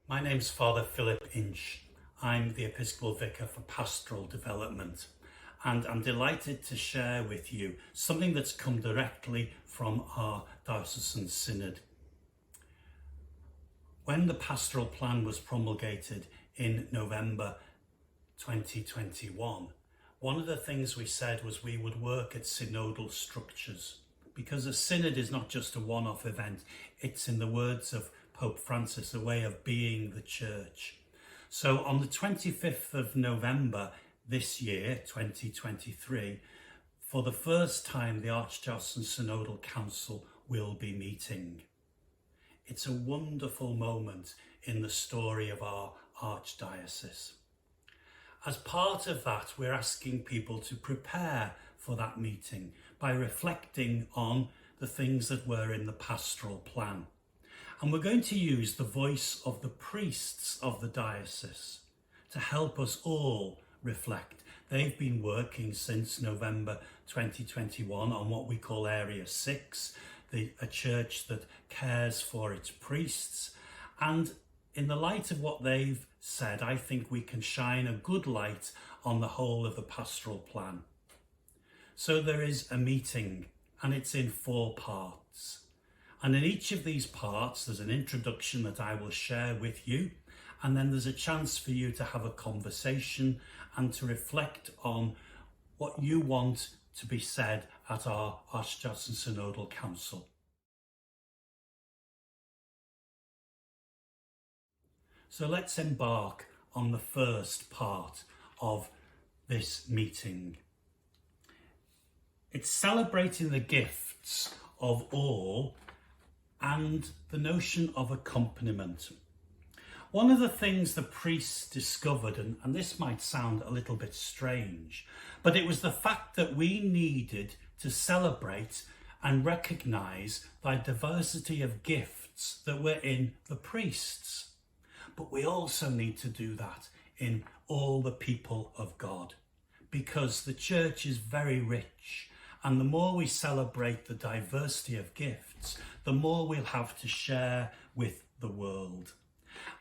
My name's Father Philip Inch. I'm the Episcopal Vicar for Pastoral Development, and I'm delighted to share with you something that's come directly from our Diocesan Synod. When the Pastoral Plan was promulgated in November 2021, one of the things we said was we would work at synodal structures, because a synod is not just a one-off event. It's, in the words of Pope Francis, a way of being the church. So on the 25th of November this year, 2023, for the first time, the Archdiocesan Synodal Council will be meeting. It's a wonderful moment in the story of our Archdiocese. As part of that, we're asking people to prepare for that meeting by reflecting on the things that were in the pastoral plan. And we're going to use the voice of the priests of the diocese to help us all reflect. They've been working since November 2021 on what we call Area 6, a church that cares for its priests. And in the light of what they've said, I think we can shine a good light on the whole of the pastoral plan. So there is a meeting, and it's in 4 parts. And in each of these parts, there's an introduction that I will share with you, and then there's a chance for you to have a conversation and to reflect on what you want to be said at our Archdiocesan Synodal Council. So let's embark on the first part of this meeting. It's celebrating the gifts of all and the notion of accompaniment. One of the things the priests discovered, and this might sound a little bit strange, but it was the fact that we needed to celebrate and recognise the diversity of gifts that were in the priests. But we also need to do that in all the people of God, because the church is very rich, and the more we celebrate the diversity of gifts, the more we'll have to share with the world.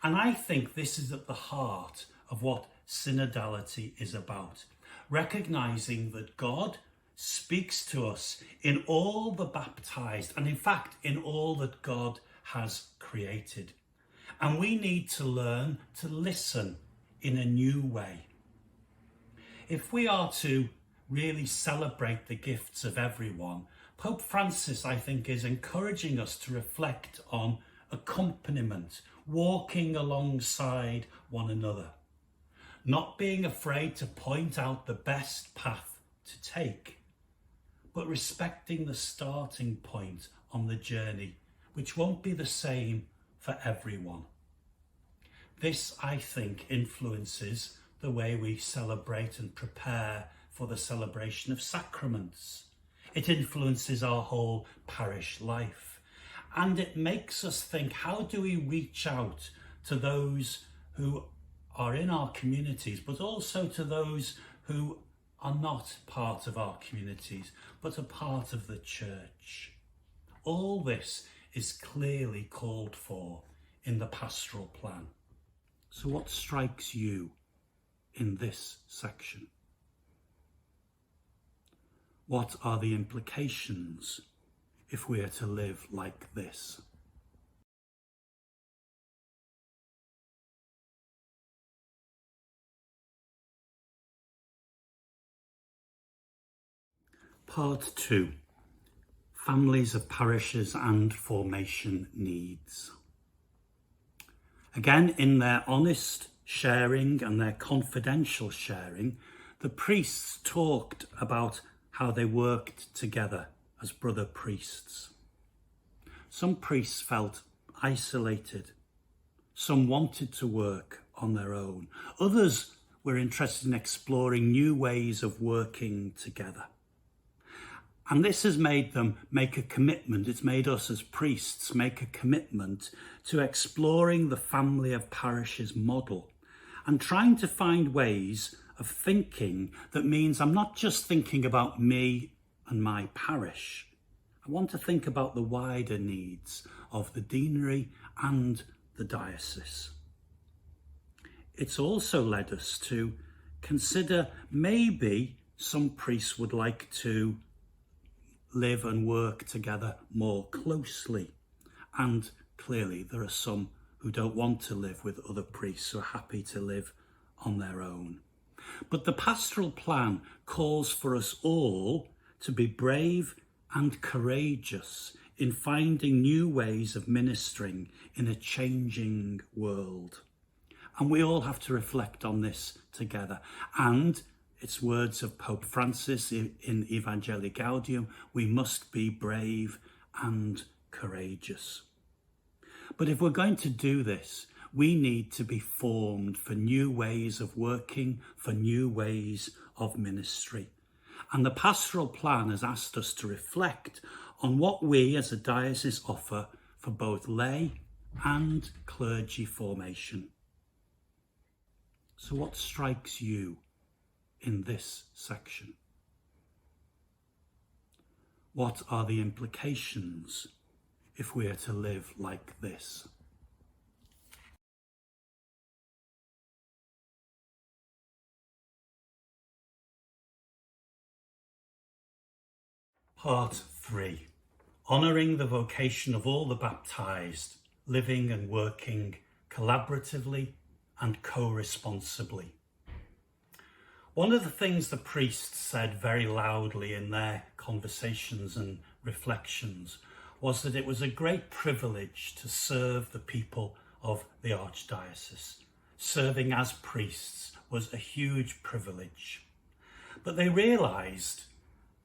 And I think this is at the heart of what synodality is about, recognising that God speaks to us in all the baptised, and in fact in all that God has created. And we need to learn to listen in a new way. If we are to really celebrate the gifts of everyone, Pope Francis, I think, is encouraging us to reflect on accompaniment, walking alongside one another, not being afraid to point out the best path to take, but respecting the starting point on the journey, which won't be the same for everyone. This, I think, influences the way we celebrate and prepare for the celebration of sacraments. It influences our whole parish life. And it makes us think, how do we reach out to those who are in our communities, but also to those who are not part of our communities, but are part of the church? All this is clearly called for in the pastoral plan. So what strikes you in this section? What are the implications if we are to live like this? Part 2. Families of parishes and formation needs. Again, in their honest sharing and their confidential sharing, the priests talked about how they worked together as brother priests. Some priests felt isolated. Some wanted to work on their own. Others were interested in exploring new ways of working together. And this has made them make a commitment. It's made us as priests make a commitment to exploring the family of parishes model and trying to find ways of thinking that means I'm not just thinking about me and my parish. I want to think about the wider needs of the deanery and the diocese. it's also led us to consider maybe some priests would like to live and work together more closely. And clearly there are some who don't want to live with other priests, who are happy to live on their own. But the pastoral plan calls for us all to be brave and courageous in finding new ways of ministering in a changing world. And we all have to reflect on this together. And it's words of Pope Francis in Evangelii Gaudium, we must be brave and courageous. But if we're going to do this, we need to be formed for new ways of working, for new ways of ministry. And the pastoral plan has asked us to reflect on what we as a diocese offer for both lay and clergy formation. So what strikes you in this section? What are the implications if we are to live like this? Part 3. Honouring the vocation of all the baptised, living and working collaboratively and co-responsibly. One of the things the priests said very loudly in their conversations and reflections was that it was a great privilege to serve the people of the Archdiocese. Serving as priests was a huge privilege. But they realised,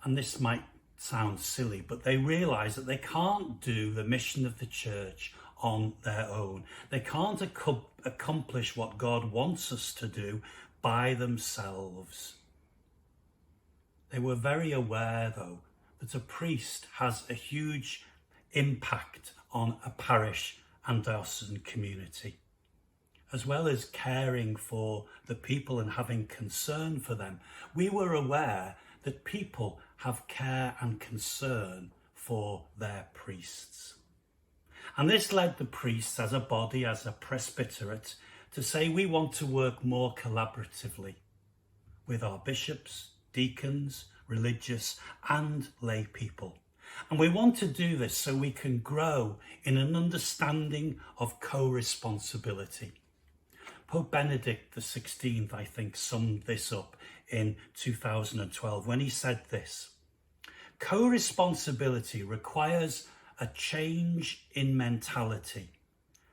and this might sound silly, but they realised that they can't do the mission of the church on their own. They can't accomplish what God wants us to do by themselves. They were very aware, though, that a priest has a huge impact on a parish and diocesan community. As well as caring for the people and having concern for them, we were aware that people have care and concern for their priests. And this led the priests as a body, as a presbyterate, to say we want to work more collaboratively with our bishops, deacons, religious and lay people. And we want to do this so we can grow in an understanding of co-responsibility. Pope Benedict XVI, I think, summed this up in 2012 when he said this: co-responsibility requires a change in mentality,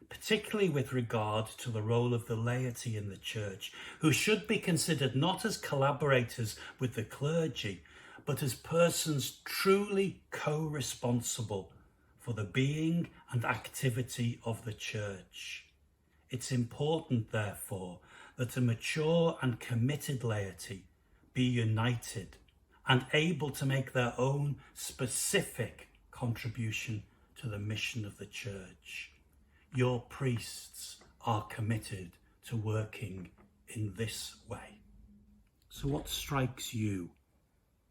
particularly with regard to the role of the laity in the church, who should be considered not as collaborators with the clergy, but as persons truly co-responsible for the being and activity of the church. It's important, therefore, that a mature and committed laity be united and able to make their own specific contribution to the mission of the church. Your priests are committed to working in this way. So what strikes you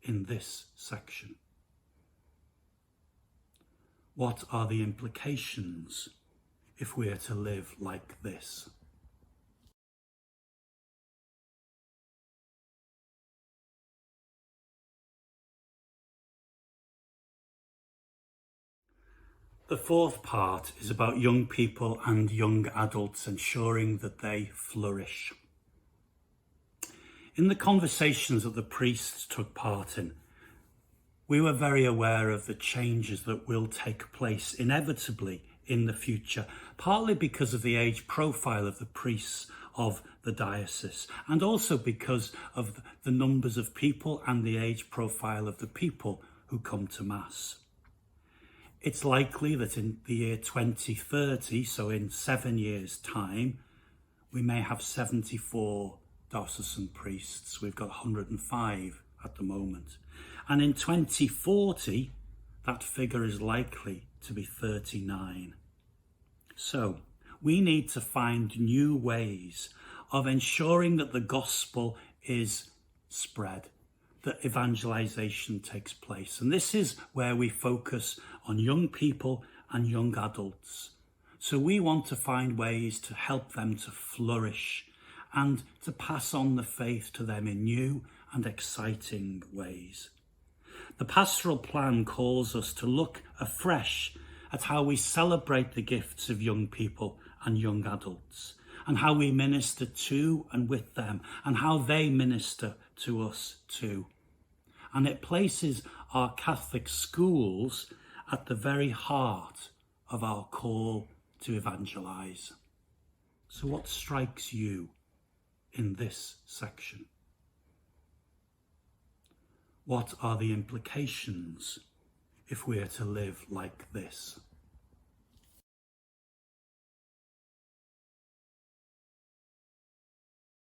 in this section? What are the implications if we are to live like this? The fourth part is about young people and young adults, ensuring that they flourish. In the conversations that the priests took part in, we were very aware of the changes that will take place inevitably in the future, partly because of the age profile of the priests of the diocese, and also because of the numbers of people and the age profile of the people who come to Mass. It's likely that in the year 2030, so in 7 years' time, we may have 74 diocesan priests. We've got 105 at the moment. And in 2040, that figure is likely to be 39. So we need to find new ways of ensuring that the gospel is spread, that evangelization takes place. And this is where we focus on young people and young adults. So we want to find ways to help them to flourish and to pass on the faith to them in new and exciting ways. The pastoral plan calls us to look afresh at how we celebrate the gifts of young people and young adults, and how we minister to and with them, and how they minister to us too. And it places our Catholic schools at the very heart of our call to evangelise. So what strikes you in this section? What are the implications if we are to live like this?